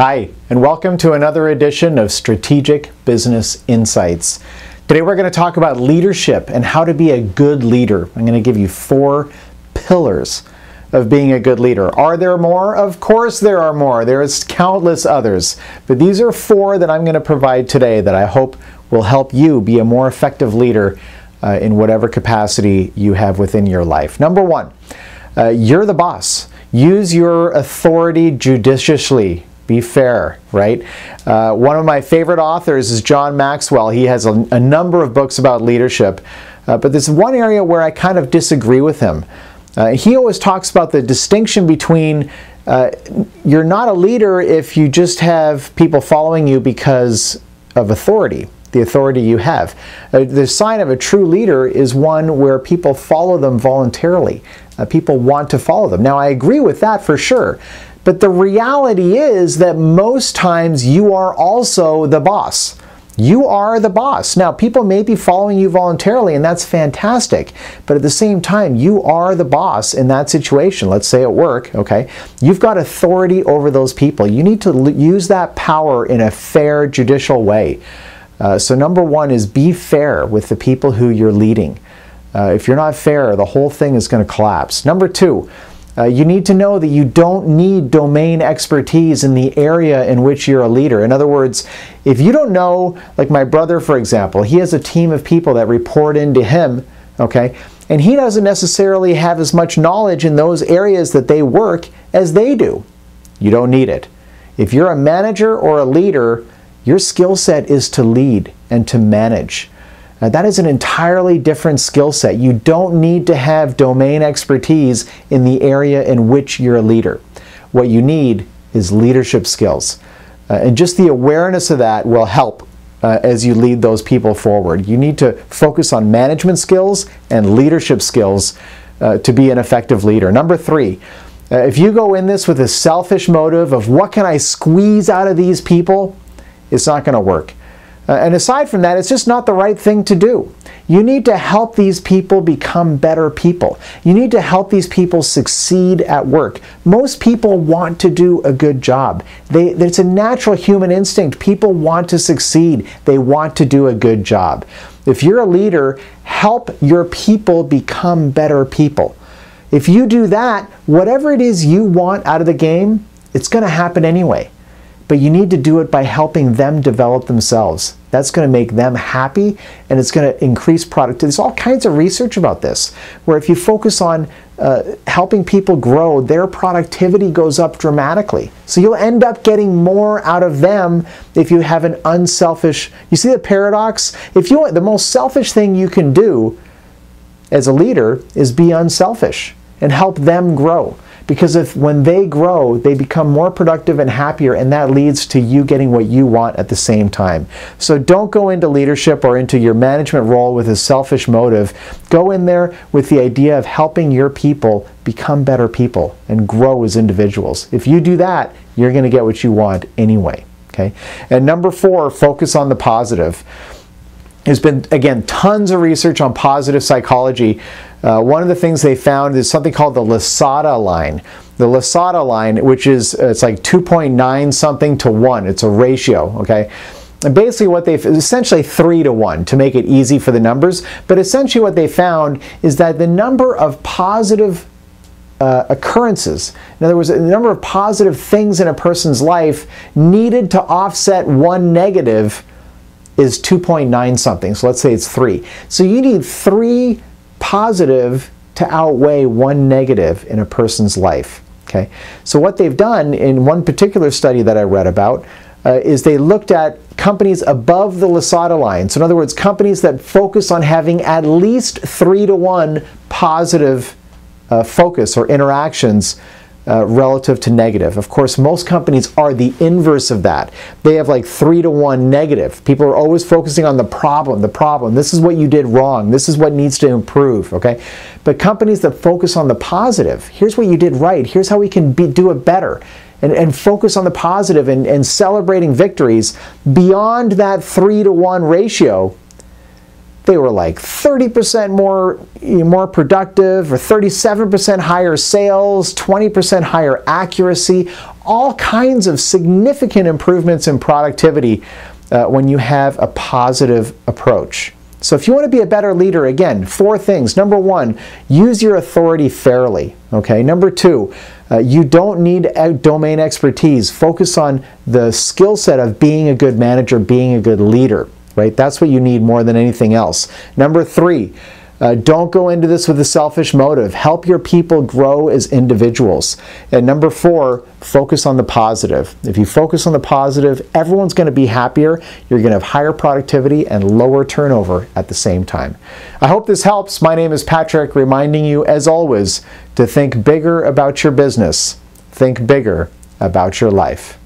Hi, and welcome to another edition of Strategic Business Insights. Today we're going to talk about leadership and how to be a good leader. I'm going to give you 4 pillars of being a good leader. Are there more? Of course there are more. There is countless others. But these are 4 that I'm going to provide today that I hope will help you be a more effective leader in whatever capacity you have within your life. Number 1, you're the boss. Use your authority judiciously. Be fair, right? One of my favorite authors is John Maxwell. He has a number of books about leadership, but there's one area where I kind of disagree with him. He always talks about the distinction between you're not a leader if you just have people following you because of authority, the authority you have. The sign of a true leader is one where people follow them voluntarily. People want to follow them. Now, I agree with that for sure. But the reality is that most times you are also the boss. You are the boss. Now, people may be following you voluntarily, and that's fantastic. But at the same time, you are the boss in that situation. Let's say at work, okay? You've got authority over those people. You need to use that power in a fair, judicial way. So number 1 is be fair with the people who you're leading. If you're not fair, the whole thing is going to collapse. Number 2, you need to know that you don't need domain expertise in the area in which you're a leader. In other words, if you don't know, like my brother, for example, he has a team of people that report into him, okay, and he doesn't necessarily have as much knowledge in those areas that they work as they do. You don't need it. If you're a manager or a leader, your skill set is to lead and to manage. That is an entirely different skill set. You don't need to have domain expertise in the area in which you're a leader. What you need is leadership skills. And just the awareness of that will help as you lead those people forward. You need to focus on management skills and leadership skills to be an effective leader. Number 3, if you go in this with a selfish motive of what can I squeeze out of these people, it's not going to work. And aside from that, it's just not the right thing to do. You need to help these people become better people. You need to help these people succeed at work. Most people want to do a good job. It's a natural human instinct. People want to succeed. They want to do a good job. If you're a leader, help your people become better people. If you do that, whatever it is you want out of the game, it's going to happen anyway. But you need to do it by helping them develop themselves. That's going to make them happy, and it's going to increase productivity. There's all kinds of research about this, where if you focus on helping people grow, their productivity goes up dramatically. So you'll end up getting more out of them if you have an unselfish... You see the paradox? The most selfish thing you can do as a leader is be unselfish and help them grow. Because when they grow, they become more productive and happier, and that leads to you getting what you want at the same time. So don't go into leadership or into your management role with a selfish motive. Go in there with the idea of helping your people become better people and grow as individuals. If you do that, you're going to get what you want anyway. Okay? And number 4, focus on the positive. There's been, again, tons of research on positive psychology. One of the things they found is something called the lazada line. The lazada line, which is, it's like 2.9 something to 1. It's a ratio, okay? And basically what they've, essentially 3 to 1 to make it easy for the numbers. But essentially what they found is that the number of positive occurrences, in other words, the number of positive things in a person's life needed to offset 1 negative is 2.9 something. So let's say it's 3. So you need 3 positive to outweigh 1 negative in a person's life. Okay. So what they've done in one particular study that I read about is they looked at companies above the lazada line. So in other words, companies that focus on having at least 3 to 1 positive focus or interactions relative to negative. Of course, most companies are the inverse of that. They have like 3 to 1 negative. People are always focusing on the problem. This is what you did wrong. This is what needs to improve, okay? But companies that focus on the positive, here's what you did right. Here's how we can do it better. And focus on the positive and celebrating victories beyond that 3 to 1 ratio, they were like 30% more productive, or 37% higher sales, 20% higher accuracy, all kinds of significant improvements in productivity when you have a positive approach. So if you want to be a better leader, again, 4 things. Number 1, use your authority fairly. Okay. Number 2, you don't need domain expertise. Focus on the skill set of being a good manager, being a good leader. Right? That's what you need more than anything else. Number 3, don't go into this with a selfish motive. Help your people grow as individuals. And number 4, focus on the positive. If you focus on the positive, everyone's going to be happier. You're going to have higher productivity and lower turnover at the same time. I hope this helps. My name is Patrick, reminding you, as always, to think bigger about your business. Think bigger about your life.